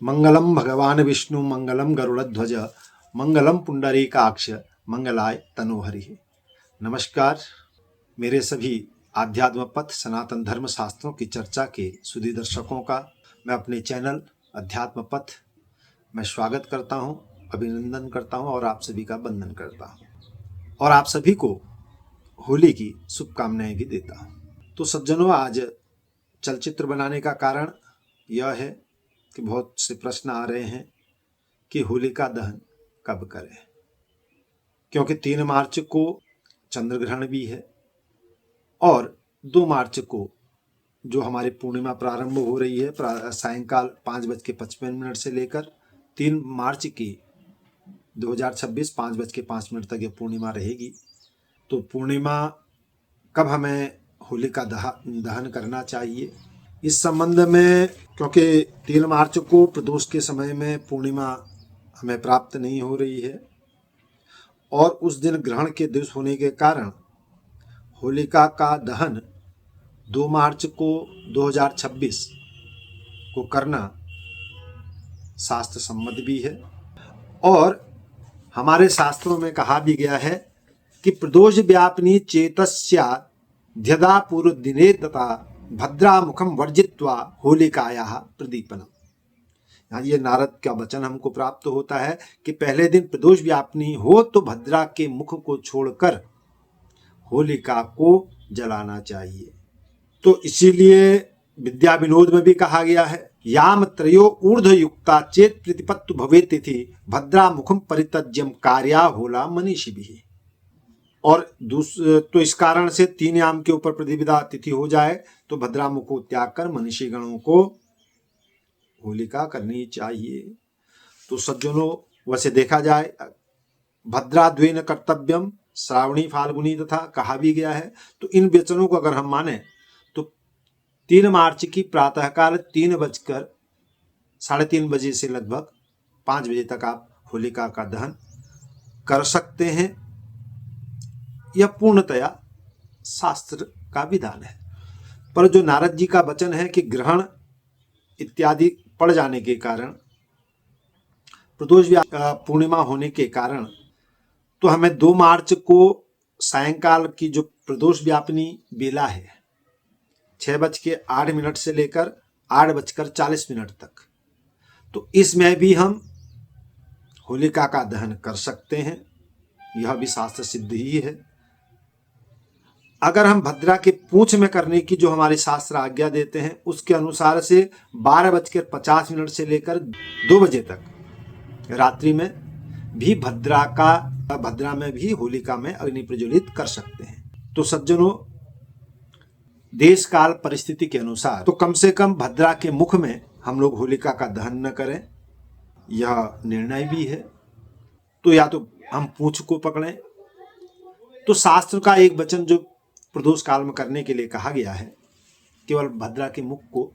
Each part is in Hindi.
मंगलम भगवान विष्णु मंगलम गरुड़ध्वज मंगलम पुंडरीकाक्ष मंगलाय तनोहरि। नमस्कार मेरे सभी आध्यात्म पथ सनातन धर्म शास्त्रों की चर्चा के सुधी दर्शकों का मैं अपने चैनल अध्यात्म पथ में स्वागत करता हूं, अभिनंदन करता हूं और आप सभी का वंदन करता हूं और आप सभी को होली की शुभकामनाएं भी देता हूं। तो सज्जनों, आज चलचित्र बनाने का कारण यह है कि बहुत से प्रश्न आ रहे हैं कि होलिका दहन कब करें, क्योंकि 3 मार्च को चंद्र ग्रहण भी है और 2 मार्च को जो हमारी पूर्णिमा प्रारंभ हो रही है सायंकाल 5:55 से लेकर 3 मार्च की 2026 5:05 तक ये पूर्णिमा रहेगी। तो पूर्णिमा कब हमें होलिका दहन करना चाहिए, इस संबंध में, क्योंकि 3 मार्च को प्रदोष के समय में पूर्णिमा हमें प्राप्त नहीं हो रही है और उस दिन ग्रहण के दिवस होने के कारण होलिका का दहन 2 मार्च को 2026 को करना शास्त्र सम्मत भी है। और हमारे शास्त्रों में कहा भी गया है कि प्रदोष व्यापिनी चेतस्या ध्यदा पूर्व दिने तथा भद्रा मुखम वर्जित्वा होलिकायाः प्रदीपनम। यहाँ ये नारद का वचन हमको प्राप्त होता है कि पहले दिन प्रदोष व्यापिनी हो तो भद्रा के मुख को छोड़कर होलिका को जलाना चाहिए। तो इसीलिए विद्या विनोद में भी कहा गया है याम त्रयो ऊर्ध्व युक्ता चेत प्रतिपत्तु भवेत् तिथि भद्रा मुखम परित्यज्यम कार्या होला मनीषिभिः। और तो इस कारण से 3 याम के ऊपर प्रतिविदा तिथि हो जाए तो भद्रा मुख को त्याग कर मनीषी गणों को होलिका करनी चाहिए। तो सज्जनों, वैसे देखा जाए भद्रा द्वेन कर्तव्यम श्रावणी फाल्गुनी तथा कहा भी गया है। तो इन वचनों को अगर हम माने तो 3 मार्च की प्रातःकाल 3:03 बजे से लगभग 5 बजे तक आप होलिका का दहन कर सकते हैं। यह पूर्णतया शास्त्र का विधान है। पर जो नारद जी का वचन है कि ग्रहण इत्यादि पड़ जाने के कारण, प्रदोष पूर्णिमा होने के कारण, तो हमें 2 मार्च को सायंकाल की जो प्रदोष व्यापिनी बेला है 6:08 से लेकर 8:40 तक, तो इसमें भी हम होलिका का दहन कर सकते हैं। यह भी शास्त्र सिद्ध ही है। अगर हम भद्रा के पूंछ में करने की जो हमारे शास्त्र आज्ञा देते हैं उसके अनुसार से 12:50 से लेकर 2 बजे तक रात्रि में भी भद्रा में भी होलिका में अग्नि प्रज्वलित कर सकते हैं। तो सज्जनों, देश काल परिस्थिति के अनुसार तो कम से कम भद्रा के मुख में हम लोग होलिका का दहन न करें, यह निर्णय भी है। तो या तो हम पूंछ को पकड़ें। तो शास्त्र का एक वचन जो प्रदोष काल में करने के लिए कहा गया है, केवल भद्रा के मुख को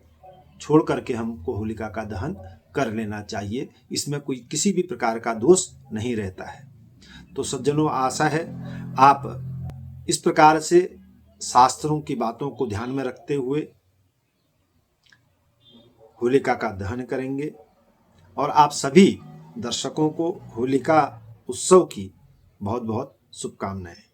छोड़ करके हमको होलिका का दहन कर लेना चाहिए। इसमें कोई किसी भी प्रकार का दोष नहीं रहता है। तो सज्जनों, आशा है आप इस प्रकार से शास्त्रों की बातों को ध्यान में रखते हुए होलिका का दहन करेंगे और आप सभी दर्शकों को होलिका उत्सव की बहुत बहुत शुभकामनाएं।